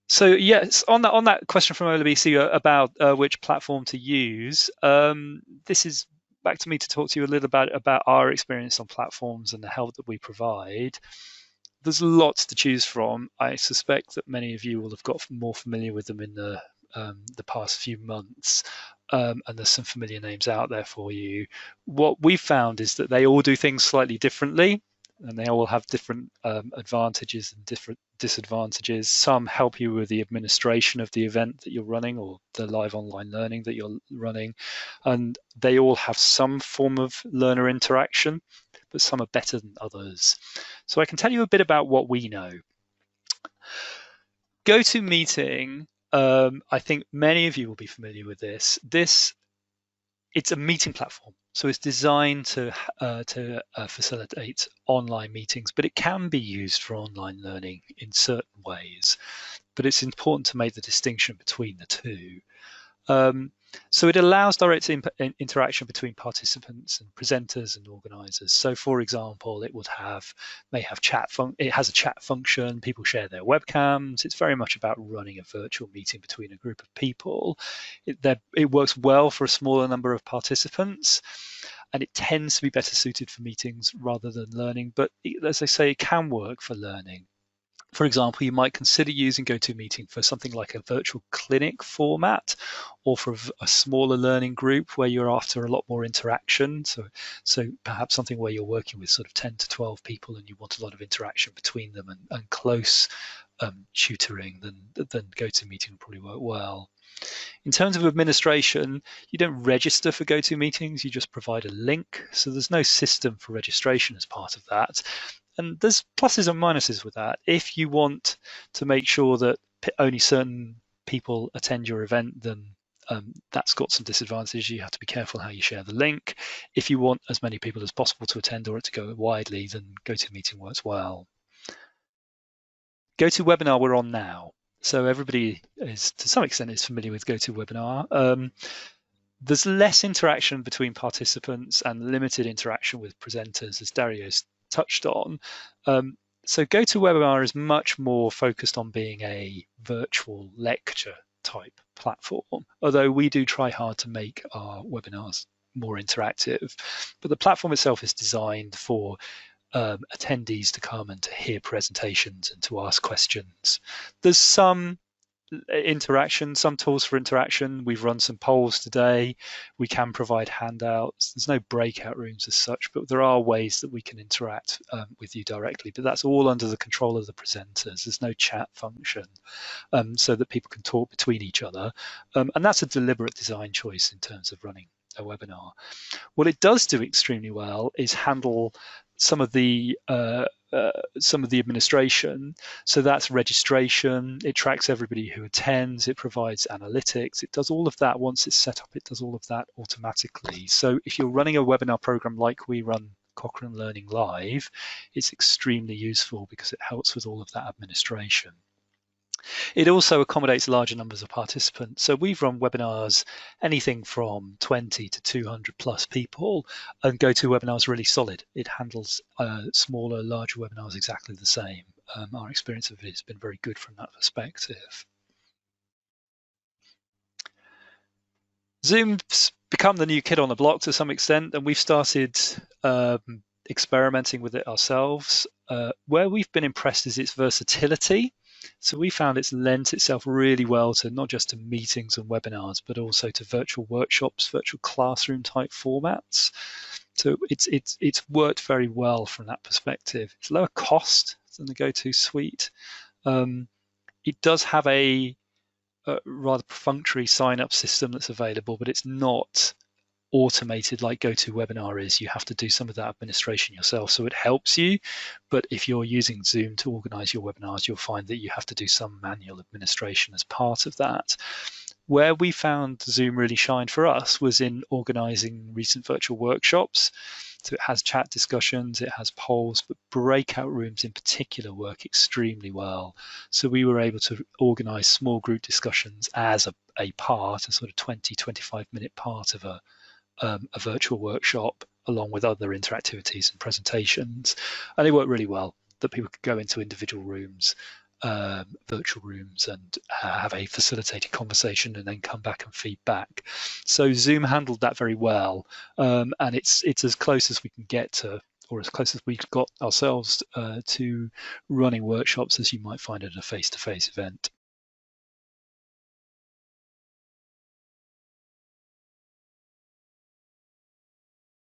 So yes, on that question from OLBC about which platform to use, this is back to me to talk to you a little about our experience on platforms and the help that we provide. There's lots to choose from. I suspect that many of you will have got more familiar with them in the past few months, and there's some familiar names out there for you. What we've found is that they all do things slightly differently, and they all have different advantages and different disadvantages. Some help you with the administration of the event that you're running or the live online learning that you're running, and they all have some form of learner interaction, but some are better than others. So I can tell you a bit about what we know. GoToMeeting, I think many of you will be familiar with this. It's a meeting platform, so it's designed to facilitate online meetings, but it can be used for online learning in certain ways. But it's important to make the distinction between the two. So it allows direct interaction between participants and presenters and organisers. So, for example, it has a chat function. People share their webcams. It's very much about running a virtual meeting between a group of people. It works well for a smaller number of participants, and it tends to be better suited for meetings rather than learning. But as I say, it can work for learning. For example, you might consider using GoToMeeting for something like a virtual clinic format, or for a smaller learning group where you're after a lot more interaction. So perhaps something where you're working with sort of 10 to 12 people and you want a lot of interaction between them and close tutoring, then GoToMeeting will probably work well. In terms of administration, you don't register for GoToMeetings, you just provide a link. So there's no system for registration as part of that. And there's pluses and minuses with that. If you want to make sure that only certain people attend your event, then that's got some disadvantages. You have to be careful how you share the link. If you want as many people as possible to attend or it to go widely, then GoToMeeting works well. GoToWebinar we're on now. So everybody is, to some extent, is familiar with GoToWebinar. There's less interaction between participants and limited interaction with presenters, as Dario's touched on. So GoToWebinar is much more focused on being a virtual lecture type platform, although we do try hard to make our webinars more interactive. But the platform itself is designed for attendees to come and to hear presentations and to ask questions. There's some interaction, some tools for interaction. We've run some polls today. We can provide handouts. There's no breakout rooms as such, but there are ways that we can interact with you directly, but that's all under the control of the presenters. There's no chat function so that people can talk between each other, and that's a deliberate design choice in terms of running a webinar. What it does do extremely well is handle some of the administration. So that's registration. It tracks everybody who attends. It provides analytics. It does all of that once it's set up. It does all of that automatically. So if you're running a webinar program like we run Cochrane Learning Live, it's extremely useful because it helps with all of that administration. It also accommodates larger numbers of participants. So we've run webinars, anything from 20 to 200 plus people, and GoToWebinar is really solid. It handles smaller, larger webinars exactly the same. Our experience of it has been very good from that perspective. Zoom's become the new kid on the block to some extent, and we've started experimenting with it ourselves. Where we've been impressed is its versatility. So we found it's lent itself really well to not just to meetings and webinars, but also to virtual workshops, virtual classroom type formats. So it's worked very well from that perspective. It's lower cost than the GoTo suite. It does have a rather perfunctory sign-up system that's available, but it's not automated like GoToWebinar is. You have to do some of that administration yourself, so it helps you. But if you're using Zoom to organize your webinars, you'll find that you have to do some manual administration as part of that. Where we found Zoom really shined for us was in organizing recent virtual workshops. So it has chat discussions, it has polls, but breakout rooms in particular work extremely well. So we were able to organize small group discussions as a part, a sort of 20-25 minute part of a virtual workshop, along with other interactivities and presentations, and it worked really well that people could go into individual rooms virtual rooms and have a facilitated conversation and then come back and feedback. So Zoom handled that very well, and it's as close as we can get to, or as close as we've got ourselves to running workshops as you might find at a face-to-face event.